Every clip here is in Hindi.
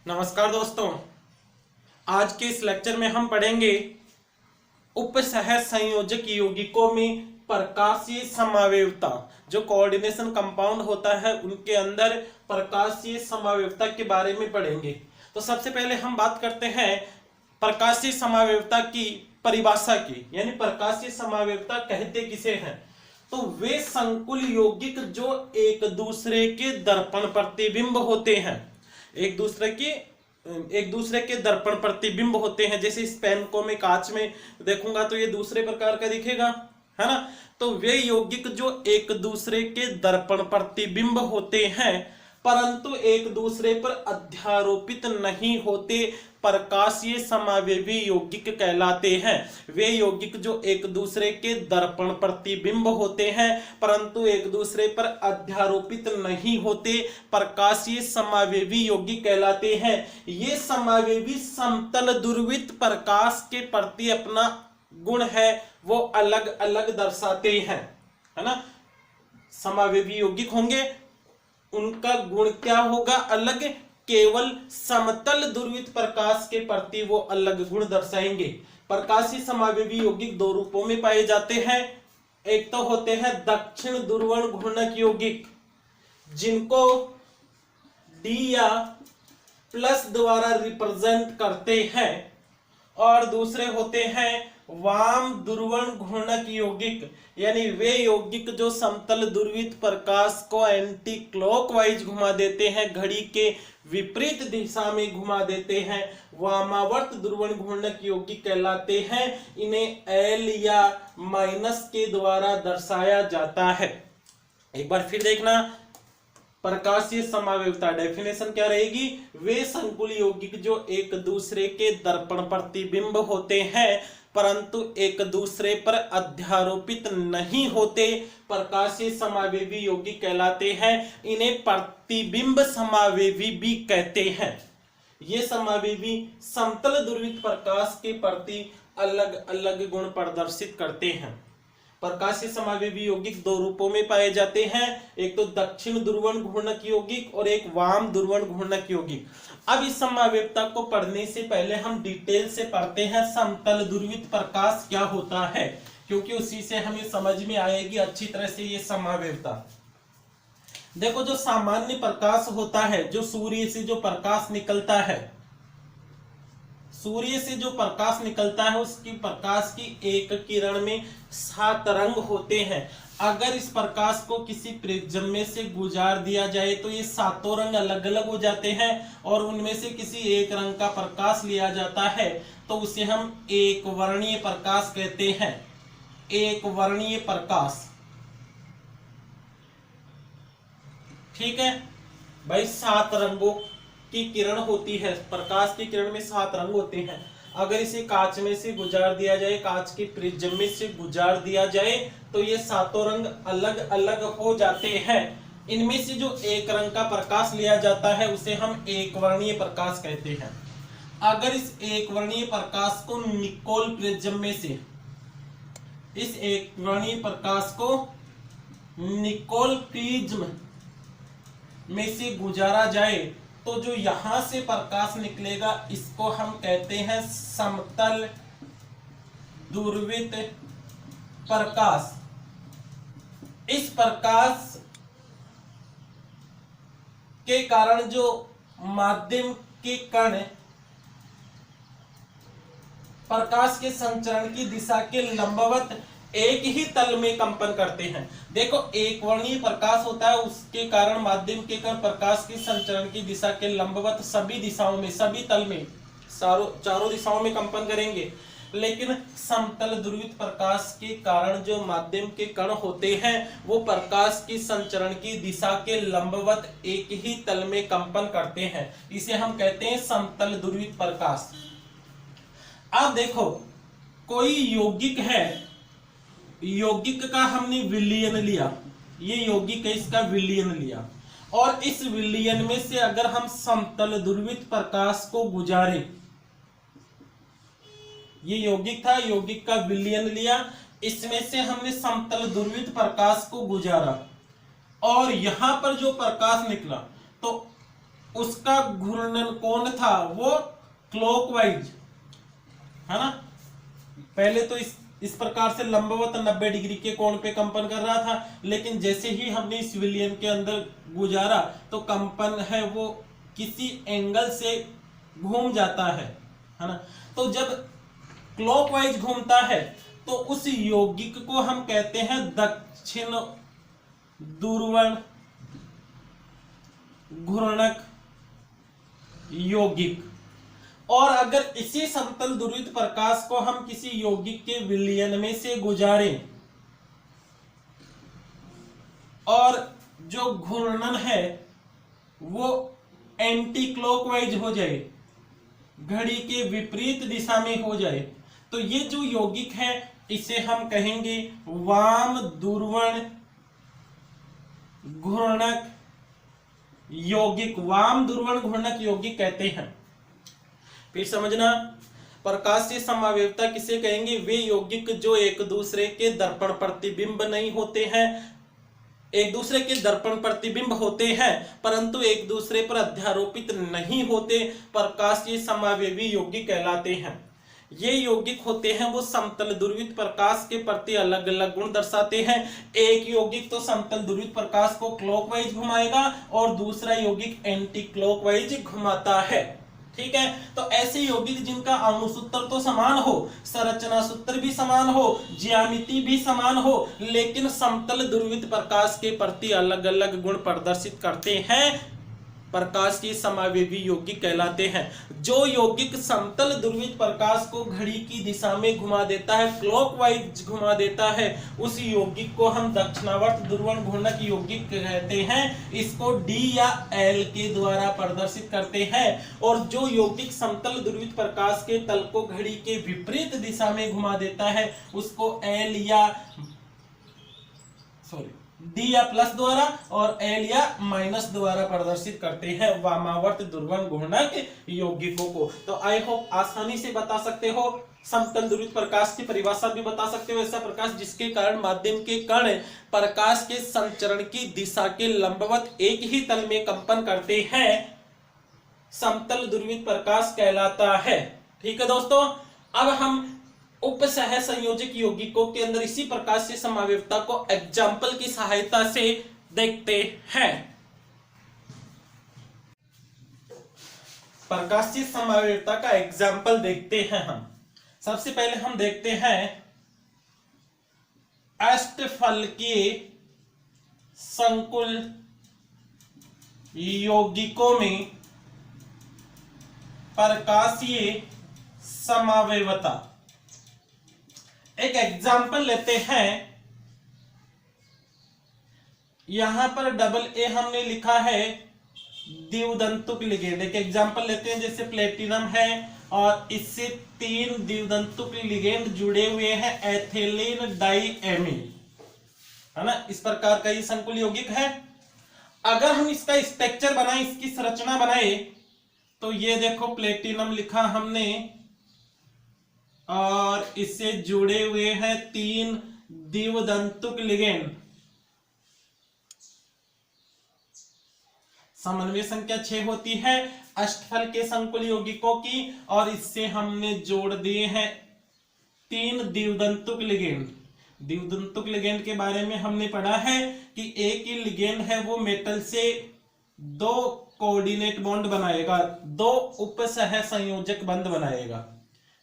नमस्कार दोस्तों, आज के इस लेक्चर में हम पढ़ेंगे उपसहज संयोजक यौगिकों में प्रकाशीय समावयवता। जो कोऑर्डिनेशन कंपाउंड होता है उनके अंदर प्रकाशीय समावयवता के बारे में पढ़ेंगे। तो सबसे पहले हम बात करते हैं प्रकाशीय समावयवता की परिभाषा की, यानी प्रकाशीय समावयवता कहते किसे हैं। तो वे संकुल यौगिक जो एक दूसरे के दर्पण प्रतिबिंब होते हैं, एक दूसरे के दर्पण प्रतिबिंब होते हैं। जैसे इस पेन को मैं कांच में देखूंगा तो ये दूसरे प्रकार का दिखेगा, है ना। तो वे यौगिक जो एक दूसरे के दर्पण प्रतिबिंब होते हैं परंतु एक दूसरे पर अध्यारोपित नहीं होते, प्रकाशीय समावयवी यौगिक कहलाते हैं। वे यौगिक जो एक दूसरे के दर्पण प्रतिबिंब होते हैं परंतु एक दूसरे पर अध्यारोपित नहीं होते, प्रकाशीय समावयवी यौगिक कहलाते हैं। ये समावयवी समतल दुर्वृत्त प्रकाश के प्रति अपना गुण है वो अलग अलग दर्शाते हैं, है ना। समावयवी यौगिक होंगे, उनका गुण क्या होगा, अलग। केवल समतल दुर्वृत्त प्रकाश के प्रति वो अलग गुण दर्शाएंगे। प्रकाशीय समावयवी यौगिक दो रूपों में पाए जाते हैं। एक तो होते हैं दक्षिण ध्रुवण घूर्णक यौगिक, जिनको D या प्लस द्वारा रिप्रेजेंट करते हैं, और दूसरे होते हैं वाम ध्रुवण घूर्णक यौगिक, यानी वे यौगिक जो समतल ध्रुवित प्रकाश को एंटी क्लॉकवाइज घुमा देते हैं, घड़ी के विपरीत दिशा में घुमा देते हैं, वामावर्त ध्रुवण घूर्णक यौगिक कहलाते हैं। इन्हें L या माइनस के द्वारा दर्शाया जाता है। एक बार फिर देखना, प्रकाशीय समावयवता डेफिनेशन क्या रहेगी। वे संकुल यौगिक जो एक दूसरे के दर्पण प्रतिबिंब होते हैं परंतु एक दूसरे पर अध्यारोपित नहीं होते, प्रकाशीय समावयवी यौगिक कहलाते हैं। इन्हें प्रतिबिंब समावयवी भी कहते हैं। ये समावयवी समतल ध्रुवित प्रकाश के प्रति अलग अलग गुण प्रदर्शित करते हैं। प्रकाशीय समावयवी यौगिक दो रूपों में पाए जाते हैं, एक तो दक्षिण ध्रुवण घूर्णक यौगिक और एक वाम ध्रुवण घूर्णक यौगिक। अब इस समावयवता को पढ़ने से पहले हम डिटेल से पढ़ते हैं समतल ध्रुवित प्रकाश क्या होता है, क्योंकि उसी से हमें समझ में आएगी अच्छी तरह से ये समावयवता। देखो, जो सामान्य प्रकाश होता है, जो सूर्य से जो प्रकाश निकलता है, सूर्य से जो प्रकाश निकलता है उसकी प्रकाश की एक किरण में 7 रंग होते हैं। अगर इस प्रकाश को किसी प्रिज्म में से गुजार दिया जाए तो ये 7 रंग अलग अलग हो जाते हैं, और उनमें से किसी एक रंग का प्रकाश लिया जाता है तो उसे हम एक वर्णीय प्रकाश कहते हैं। एक वर्णीय प्रकाश, ठीक है भाई। 7 रंगों की किरण होती है, प्रकाश की किरण में 7 रंग होते हैं। अगर इसे कांच में से गुजार दिया जाए, कांच के प्रिज्म में से गुजार दिया जाए तो ये 7 रंग अलग अलग हो जाते हैं। इनमें से जो एक रंग का प्रकाश लिया जाता है उसे हम एक वर्णीय प्रकाश कहते हैं। अगर इस एक वर्णीय प्रकाश को निकोल प्रिज्म में से, इस एक वर्णीय प्रकाश को निकोल प्रिज्म में से गुजारा जाए तो जो यहां से प्रकाश निकलेगा इसको हम कहते हैं समतल ध्रुवित प्रकाश। इस प्रकाश के कारण जो माध्यम के कण प्रकाश के संचरण की दिशा के लंबवत एक ही तल में कंपन करते हैं। देखो, एक वर्णीय प्रकाश होता है, उसके कारण माध्यम के कण प्रकाश के संचरण की दिशा के लंबवत सभी दिशाओं में, सभी तल में, चारों दिशाओं में कंपन करेंगे। लेकिन समतल ध्रुवित प्रकाश के कारण जो माध्यम के कण होते हैं वो प्रकाश की संचरण की दिशा के लंबवत एक ही तल में कंपन करते हैं। इसे हम कहते हैं समतल ध्रुवित प्रकाश। अब देखो, कोई यौगिक है, यौगिक का हमने विलयन लिया, ये यौगिक है, इसका विलयन लिया, और इस विलयन में से अगर हम समतल ध्रुवित प्रकाश को गुजारे, ये यौगिक था, यौगिक का विलयन लिया, इसमें से हमने समतल ध्रुवित प्रकाश को गुजारा और यहां पर जो प्रकाश निकला तो उसका घूर्णन कोण था वो क्लॉकवाइज, है ना। पहले तो इस प्रकार से लंबवत 90 डिग्री के कोण पे कंपन कर रहा था, लेकिन जैसे ही हमने इस विलयन के अंदर गुजारा तो कंपन है वो किसी एंगल से घूम जाता है ना। तो जब क्लॉकवाइज घूमता है तो उस यौगिक को हम कहते हैं दक्षिण ध्रुवण घूर्णक यौगिक। और अगर इसी समतल ध्रुवित प्रकाश को हम किसी यौगिक के विलयन में से गुजारें और जो घूर्णन है वो एंटी क्लॉकवाइज हो जाए, घड़ी के विपरीत दिशा में हो जाए, तो ये जो यौगिक है इसे हम कहेंगे वाम ध्रुवण घूर्णक यौगिक, वाम ध्रुवण घूर्णक यौगिक कहते हैं। फिर समझना, प्रकाशीय समावेवता किसे कहेंगे? वे यौगिक जो एक दूसरे के दर्पण प्रतिबिंब नहीं होते हैं, एक दूसरे के दर्पण प्रतिबिंब होते हैं परंतु एक दूसरे पर अध्यारोपित नहीं होते, प्रकाशीय समावेवी यौगिक कहलाते हैं। ये यौगिक होते हैं वो समतल ध्रुवित प्रकाश के प्रति अलग अलग गुण दर्शाते हैं। एक यौगिक तो समतल ध्रुवित प्रकाश को क्लॉकवाइज घुमाएगा और दूसरा यौगिक एंटी क्लॉकवाइज घुमाता है, ठीक है। तो ऐसे यौगिक जिनका अणु सूत्र तो समान हो, संरचना सूत्र भी समान हो, ज्यामिति भी समान हो, लेकिन समतल ध्रुवित प्रकाश के प्रति अलग अलग गुण प्रदर्शित करते हैं, प्रकाश की समावेवी यौगिक कहलाते हैं। जो यौगिक समतल ध्रुवित प्रकाश को घड़ी की दिशा में घुमा देता है, क्लॉकवाइज घुमा देता है, उस यौगिक को हम दक्षिणावर्त ध्रुवण घूर्णक यौगिक कहते हैं। इसको डी या एल के द्वारा प्रदर्शित करते हैं। और जो यौगिक समतल ध्रुवित प्रकाश के तल को घड़ी के विपरीत दिशा में घुमा देता है उसको एल या डी या प्लस द्वारा और एल या माइनस द्वारा प्रदर्शित करते हैं वामावर्त ध्रुवण घूर्णक यौगिकों को। तो आई होप आसानी से बता सकते हो, समतल ध्रुवित प्रकाश की परिभाषा भी बता सकते हो। ऐसा प्रकाश जिसके कारण माध्यम के कण प्रकाश के संचरण की दिशा के लंबवत एक ही तल में कंपन करते हैं, समतल ध्रुवित प्रकाश कहलाता है। ठीक है दोस्तों, अब हम उपसह संयोजक यौगिकों के अंदर इसी प्रकार से समावेवता को एग्जाम्पल की सहायता से देखते हैं। प्रकाशीय समावेवता का एग्जाम्पल देखते हैं हम। सबसे पहले हम देखते हैं अष्टफलकीय संकुल यौगिकों में प्रकाशीय समावेवता। एक एग्जाम्पल लेते हैं, यहां पर डबल ए हमने लिखा है द्विदंतुक लिगेंड। एक एग्जाम्पल लेते हैं, जैसे प्लेटिनम है और इससे 3 द्विदंतुक लिगेंड जुड़े हुए हैं, एथिलीन डाइएमीन, है ना। इस प्रकार का ये संकुल यौगिक है। अगर हम इसका स्ट्रक्चर बनाए, इसकी संरचना बनाए, तो ये देखो प्लेटिनम लिखा हमने और इससे जुड़े हुए हैं 3 द्विदंतुक लिगेंड, समन्वय संख्या 6 होती है अष्टफल के संकुल यौगिकों की, और इससे हमने जोड़ दिए हैं 3 द्विदंतुक लिगेंड। द्विदंतुक लिगेंड के बारे में हमने पढ़ा है कि एक ही लिगेंड है वो मेटल से 2 कोऑर्डिनेट बॉन्ड बनाएगा, 2 उपसह संयोजक बंध बनाएगा।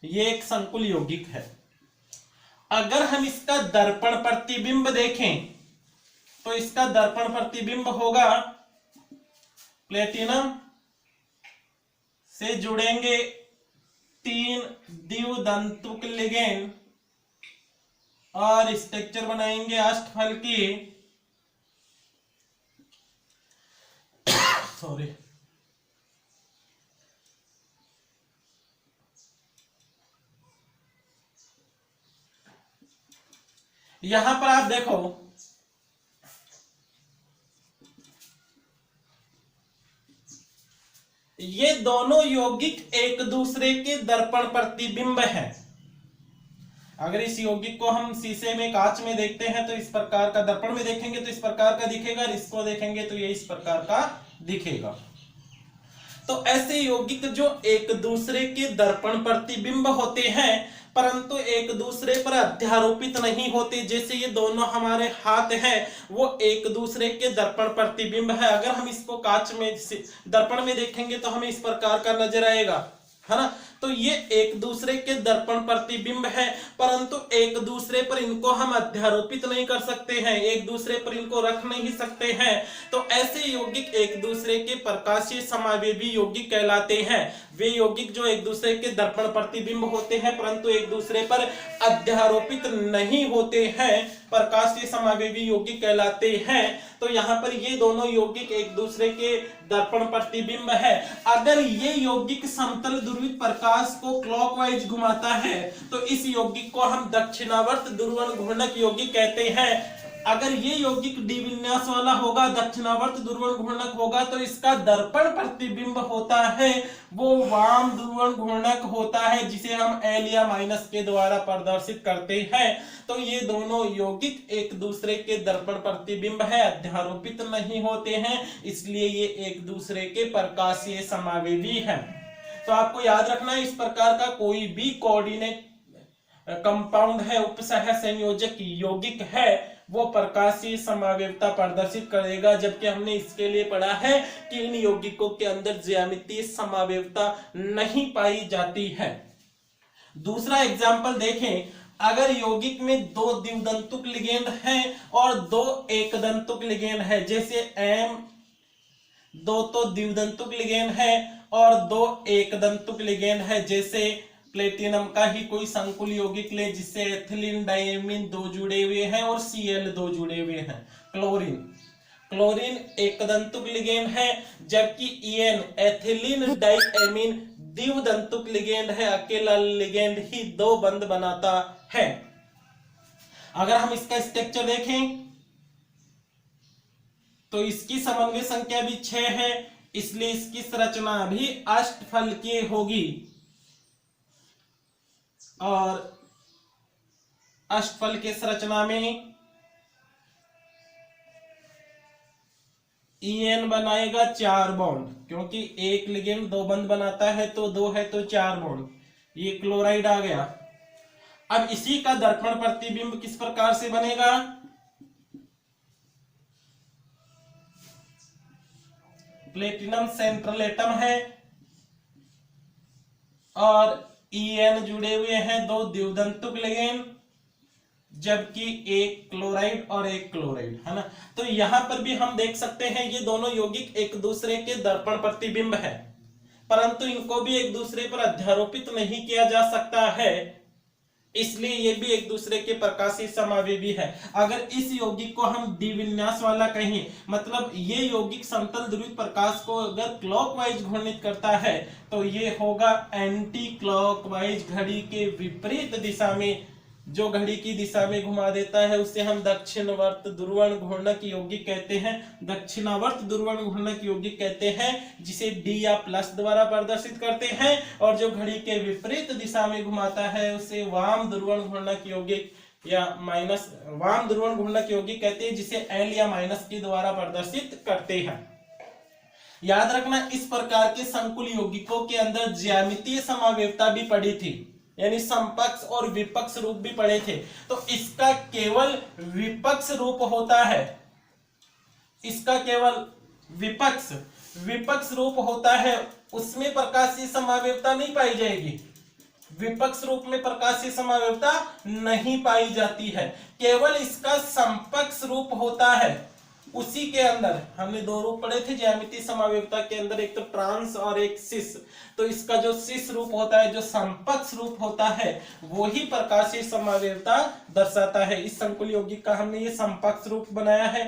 ये एक संकुल यौगिक है। अगर हम इसका दर्पण प्रतिबिंब देखें तो इसका दर्पण प्रतिबिंब होगा, प्लेटिनम से जुड़ेंगे 3 द्विदंतुक लिगेंड और स्ट्रक्चर बनाएंगे अष्टफल की सॉरी यहां पर आप देखो ये दोनों यौगिक एक दूसरे के दर्पण प्रतिबिंब हैं। अगर इस यौगिक को हम शीशे में, कांच में देखते हैं तो इस प्रकार का, दर्पण में देखेंगे तो इस प्रकार का दिखेगा, और इसको देखेंगे तो ये इस प्रकार का दिखेगा। तो ऐसे यौगिक जो एक दूसरे के दर्पण प्रतिबिंब होते हैं परंतु एक दूसरे पर अध्यारोपित नहीं होते, जैसे ये दोनों हमारे हाथ हैं वो एक दूसरे के दर्पण प्रतिबिंब है। अगर हम इसको कांच में दर्पण में देखेंगे तो हमें इस प्रकार का नजर आएगा, है ना। तो ये एक दूसरे के दर्पण प्रतिबिंब है परंतु एक दूसरे पर इनको हम अध्यारोपित नहीं कर सकते हैं, एक दूसरे पर इनको रख नहीं सकते हैं। तो ऐसे यौगिक एक दूसरे के प्रकाशीय समावेवी यौगिक कहलाते हैं। वे यौगिक जो एक दूसरे के दर्पण प्रतिबिंब होते हैं परंतु एक दूसरे पर अध्यारोपित नहीं होते हैं, प्रकाशीय समावेवी यौगिक कहलाते हैं। तो यहाँ पर ये दोनों यौगिक एक दूसरे के दर्पण प्रतिबिंब है। अगर ये यौगिक समतल ध्रुवित प्रकाश को क्लॉकवाइज घुमाता है तो इस यौगिक को हम दक्षिणावर्त ध्रुवण घूर्णक यौगिक कहते हैं। अगर ये यौगिक द्विविन्यास वाला होगा, दक्षिणावर्त ध्रुवण घूर्णक होगा, तो इसका दर्पण प्रतिबिंब होता है वो वाम ध्रुवण घूर्णक होता है, जिसे हम L या माइनस के द्वारा प्रदर्शित करते हैं। तो ये दोनों यौगिक एक दूसरे के दर्पण प्रतिबिंब है, अध्यारोपित नहीं होते हैं, इसलिए ये एक दूसरे के प्रकाशीय समावेवी है। तो आपको याद रखना है, इस प्रकार का कोई भी कोऑर्डिनेट कंपाउंड है, उपसह संयोजक यौगिक है, वो प्रकाशीय समावेवता प्रदर्शित करेगा। जबकि हमने इसके लिए पढ़ा है कि इन यौगिकों के अंदर ज्यामितीय समावेवता नहीं पाई जाती है। दूसरा एग्जाम्पल देखें, अगर यौगिक में दो द्विदंतुक लिगेंड हैं और दो एकदंतुक लिगेंड है, जैसे M दो तो द्विदंतुक लिगेंड है और दो एकदंतुक लिगेंड है, जैसे प्लेटिनम का ही कोई संकुल यौगिक ले जिससे एथिलीन डायमीन दो जुड़े हुए हैं और Cl दो जुड़े हुए हैं। क्लोरीन एकदंतुक लिगेंड है जबकि En एथिलीन डायमीन द्विदंतुक लिगेंड है, अकेला लिगेंड ही दो बंध बनाता है। अगर हम इसका स्ट्रक्चर देखें तो इसकी समन्वय संख्या भी 6 है, इसलिए इसकी संरचना भी अष्टफलकीय होगी और अष्टफलकीय संरचना में En बनाएगा 4 बॉन्ड, क्योंकि एक लिगेंड दो बंध बनाता है तो 2 है तो 4 बॉन्ड, ये क्लोराइड आ गया। अब इसी का दर्पण प्रतिबिंब किस प्रकार से बनेगा, प्लेटिनम सेंट्रल एटम है और En जुड़े हुए हैं दो द्विदंतुक लिगेंड, जबकि एक क्लोराइड और एक क्लोराइड, है ना। तो यहां पर भी हम देख सकते हैं ये दोनों यौगिक एक दूसरे के दर्पण प्रतिबिंब है परंतु इनको भी एक दूसरे पर अध्यारोपित नहीं किया जा सकता है, इसलिए ये भी एक दूसरे के प्रकाशीय समावेवी है। अगर इस यौगिक को हम द्विविन्यास वाला कहें, मतलब ये यौगिक समतल ध्रुवित प्रकाश को अगर क्लॉकवाइज घूर्णित करता है तो ये होगा एंटी क्लॉकवाइज, घड़ी के विपरीत दिशा में, जो घड़ी की दिशा में घुमा देता है उसे हम दक्षिणावर्त ध्रुवण घूर्णक यौगिक कहते हैं। दक्षिणावर्त ध्रुवण घूर्णक यौगिक कहते हैं जिसे D या प्लस द्वारा प्रदर्शित करते हैं, और जो घड़ी के विपरीत दिशा में घुमाता है उसे वाम ध्रुवण घूर्णक यौगिक या माइनस वाम ध्रुवण घूर्णक यौगिक कहते हैं, जिसे L या माइनस के द्वारा प्रदर्शित करते हैं। याद रखना, इस प्रकार के संकुल यौगिकों के अंदर ज्यामितीय समावेवता भी पड़ी थी, यानी समपक्ष और विपक्ष रूप भी पढ़े थे। तो इसका केवल विपक्ष रूप होता है, इसका केवल विपक्ष रूप होता है, उसमें प्रकाशीय समावेवता नहीं पाई जाएगी। विपक्ष रूप में प्रकाशीय समावेवता नहीं पाई जाती है, केवल इसका समपक्ष रूप होता है। उसी के अंदर हमने दो रूप पढ़े थे ज्यामितीय समावेवता के अंदर, एक तो ट्रांस और एक सिस। तो इसका जो सिस रूप होता है, जो समपक्ष रूप होता है, वो ही प्रकाशीय समावेवता दर्शाता है। इस संकुल यौगिक का हमने ये समपक्ष रूप बनाया है।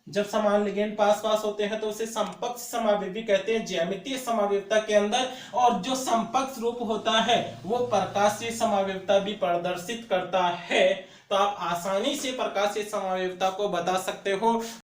जब समान लिगेंड पास होते हैं तो उसे समपक्ष समावेवी कहते हैं ज्यामितीय समावेवता के अंदर, और जो समपक्ष रूप होता है वो प्रकाशीय समावेवता भी प्रदर्शित करता है। तो आप आसानी से प्रकाशीय समावेवता को बता सकते हो।